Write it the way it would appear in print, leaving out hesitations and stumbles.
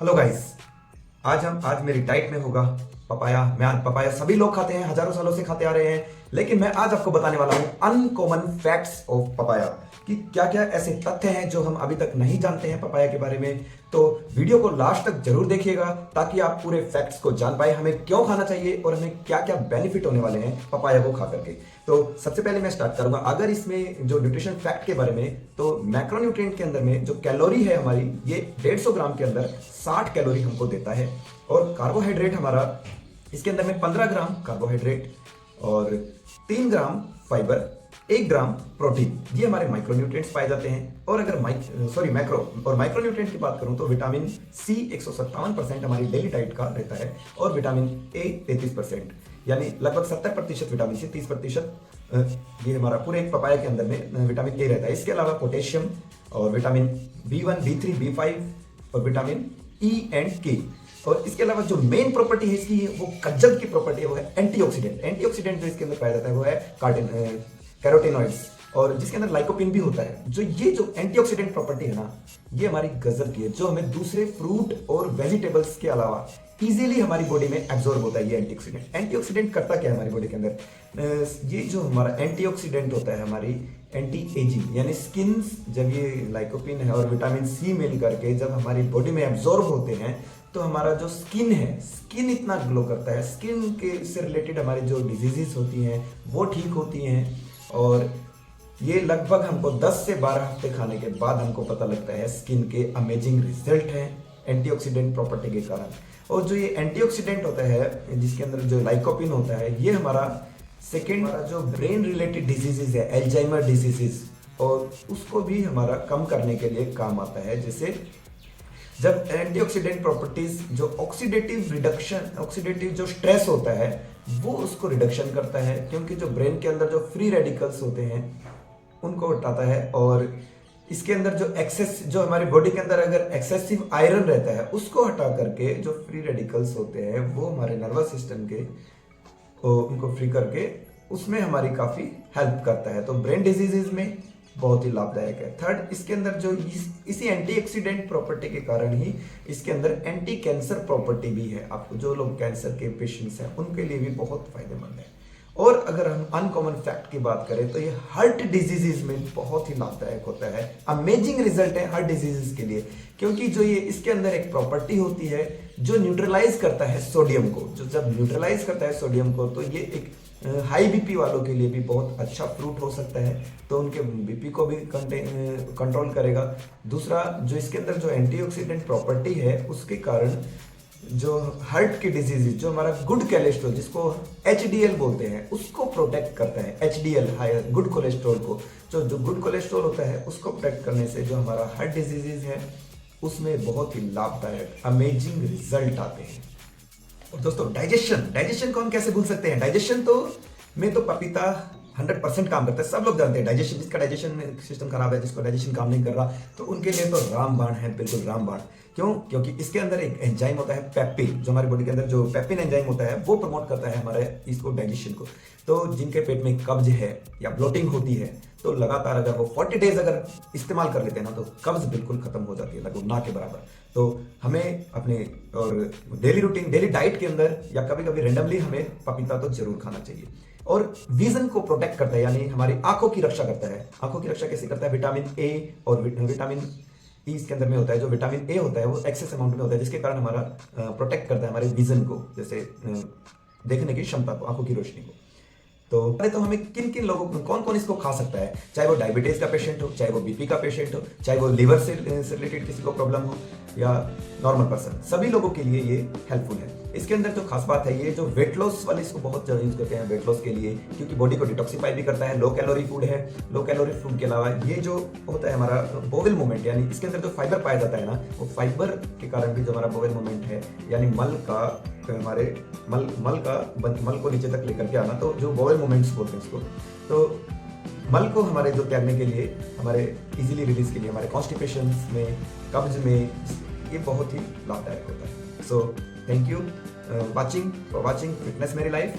Hello guys. आज मेरी diet में होगा पपाया। पपाया सभी लोग खाते हैं, हजारों सालों से खाते आ रहे हैं, लेकिन मैं आज आपको बताने वाला हूं अनकॉमन फैक्ट्स ऑफ पपाया कि क्या क्या ऐसे तथ्य हैं जो हम अभी तक नहीं जानते हैं पपाया के बारे में। तो वीडियो को लास्ट तक जरूर देखिएगा ताकि आप पूरे फैक्ट्स को जान पाए, हमें क्यों खाना चाहिए और हमें क्या क्या बेनिफिट होने वाले हैं पपाया को खा करके। तो सबसे पहले मैं स्टार्ट करूंगा अगर इसमें जो न्यूट्रिशन फैक्ट के बारे में, तो मैक्रोन्यूट्रिएंट के अंदर में जो कैलोरी है हमारी, ये 150 ग्राम के अंदर 60 कैलोरी हमको देता है। और कार्बोहाइड्रेट हमारा इसके अंदर में 15 ग्राम कार्बोहाइड्रेट और 3 ग्राम फाइबर, 1 ग्राम प्रोटीन, ये हमारे माइक्रोन्यूट्रिएंट्स पाए जाते हैं। और अगर मैक्रो और माइक्रोन्यूट्रिएंट की बात करूं तो विटामिन सी 157% हमारी डेली डाइट का रहता है और विटामिन ए 33%, यानी लगभग 70% विटामिन सी, 30% ये हमारा पूरे एक पपाया के अंदर में विटामिन ए रहता है। इसके अलावा पोटेशियम और विटामिन B1, B3, B5 और विटामिन ई एंड के। और इसके अलावा जो मेन प्रॉपर्टी है इसकी, वो गजब की प्रॉपर्टी है, वो है एंटीऑक्सीडेंट। एंटीऑक्सीडेंट जो इसके अंदर पाया जाता है वो है कैरोटीनॉइड्स, और जिसके अंदर लाइकोपिन भी होता है। ये जो एंटीऑक्सीडेंट प्रॉपर्टी है ना, ये हमारी गजब की है, जो हमें दूसरे फ्रूट और वेजिटेबल्स के अलावा इजीली हमारी बॉडी में एब्जॉर्ब होता है। ये एंटीऑक्सीडेंट करता क्या है हमारी बॉडी के अंदर, ये जो हमारा एंटीऑक्सीडेंट होता है हमारी एंटी एजिंग, यानी स्किन, जब ये लाइकोपिन है और विटामिन सी मिल करके जब हमारी बॉडी में एब्जॉर्ब होते हैं तो हमारा जो स्किन है, स्किन इतना ग्लो करता है, स्किन के से रिलेटेड हमारी जो डिजीजेस होती हैं वो ठीक होती हैं। और ये लगभग हमको 10 से 12 हफ्ते खाने के बाद हमको पता लगता है स्किन के अमेजिंग रिजल्ट हैं एंटीऑक्सीडेंट प्रॉपर्टी के कारण। और जो ये एंटीऑक्सीडेंट होता है जिसके अंदर जो लाइकोपिन होता है, ये हमारा सेकेंड जो ब्रेन रिलेटेड डिजीजेज है, एल्जाइमर डिजीजेज, और उसको भी हमारा कम करने के लिए काम आता है। जैसे जब एंटीऑक्सीडेंट प्रॉपर्टीज जो ऑक्सीडेटिव जो स्ट्रेस होता है वो उसको रिडक्शन करता है, क्योंकि जो ब्रेन के अंदर जो फ्री रेडिकल्स होते हैं उनको हटाता है। और इसके अंदर जो एक्सेस, जो हमारी बॉडी के अंदर अगर एक्सेसिव आयरन रहता है उसको हटा करके जो फ्री रेडिकल्स होते हैं वो हमारे नर्वस सिस्टम के उनको फ्री करके उसमें हमारी काफी हेल्प करता है। तो ब्रेन डिजीजेज में बहुत ही लाभदायक है। थर्ड, इसके अंदर जो इसी एंटीऑक्सीडेंट प्रॉपर्टी के कारण ही इसके अंदर एंटी कैंसर प्रॉपर्टी भी है। आपको जो लोग कैंसर के पेशेंट्स हैं उनके लिए भी बहुत फायदेमंद है। और अगर हम अनकॉमन फैक्ट की बात करें तो ये हार्ट डिजीजेज में बहुत ही लाभदायक होता है। अमेजिंग रिजल्ट है हार्ट डिजीजेज के लिए, क्योंकि जो ये इसके अंदर एक प्रॉपर्टी होती है जो न्यूट्रलाइज करता है सोडियम को। जो जब न्यूट्रलाइज करता है सोडियम को तो ये एक हाई बीपी वालों के लिए भी बहुत अच्छा फ्रूट हो सकता है, तो उनके बीपी को भी कंट्रोल करेगा। दूसरा, जो इसके अंदर जो एंटीऑक्सीडेंट प्रॉपर्टी है उसके कारण जो हार्ट की डिजीज, जो हमारा गुड कोलेस्ट्रॉल जिसको HDL बोलते हैं, उसको प्रोटेक्ट करता है। HDL हायर गुड कोलेस्ट्रॉल को, जो गुड कोलेस्ट्रॉल होता है उसको प्रोटेक्ट करने से जो हमारा हार्ट डिजीजेज है उसमें बहुत ही लाभदायक अमेजिंग रिजल्ट आते हैं। और दोस्तों, डाइजेशन को हम कैसे भूल सकते हैं। डाइजेशन तो में तो पपीता 100% काम करता है, सब लोग जानते हैं। डाइजेशन, जिसका डाइजेशन सिस्टम खराब है, जिसको डाइजेशन काम नहीं कर रहा, तो उनके लिए तो रामबाण है, बिल्कुल रामबाण। क्यों? क्योंकि इसके अंदर एक एंजाइम होता है पेप्टिन, जो हमारी बॉडी के अंदर जो पेप्टिन एंजाइम होता है वो प्रमोट करता है हमारे इसको डाइजेशन को। तो जिनके पेट में कब्ज है या ब्लोटिंग होती है, तो लगातार अगर वो 40 डेज अगर इस्तेमाल कर लेते हैं ना, तो कब्ज बिल्कुल खत्म हो जाती है, लगभग ना के बराबर। तो हमें अपने और डेली रूटीन, डेली डाइट के अंदर या कभी कभी रेंडमली हमें पपीता तो जरूर खाना चाहिए। और विजन को प्रोटेक्ट करता है, यानी हमारी आंखों की रक्षा करता है। आंखों की रक्षा कैसे करता है? विटामिन ए और विटामिन ई इसके अंदर में होता है। जो विटामिन ए होता है वो एक्सेस अमाउंट में होता है, जिसके कारण हमारा प्रोटेक्ट करता है हमारे विजन को, जैसे देखने की क्षमता को, आंखों की रोशनी को। तो हमें किन किन लोगों को, कौन कौन इसको खा सकता है? चाहे वो डायबिटीज का पेशेंट हो, चाहे वो बीपी का पेशेंट हो, चाहे वो लिवर से रिलेटेड किसी को प्रॉब्लम हो, या नॉर्मल पर्सन, सभी लोगों के लिए ये हेल्पफुल है। इसके अंदर जो खास बात है, ये जो वेट लॉस वाले इसको बहुत ज़्यादा यूज करते हैं वेट लॉस के लिए, क्योंकि बॉडी को डिटॉक्सिफाई भी करता है। लो कैलोरी फूड है। लो कैलोरी फूड के अलावा ये जो होता है हमारा बोवेल मूवमेंट, यानी इसके अंदर जो फाइबर पाया जाता है ना, वो फाइबर के कारण भी जो हमारा बोवेल मूवमेंट है, यानी मल को नीचे तक लेकर के आना, तो जो बोवेल मूवमेंट्स बोलते हैं इसको, तो मल को हमारे जो त्यागने के लिए, हमारे इजीली रिलीज के लिए, हमारे कॉन्स्टिपेशन में, कब्ज में, ये बहुत ही लाभदायक होता है। So thank you for watching fitness मेरी लाइफ।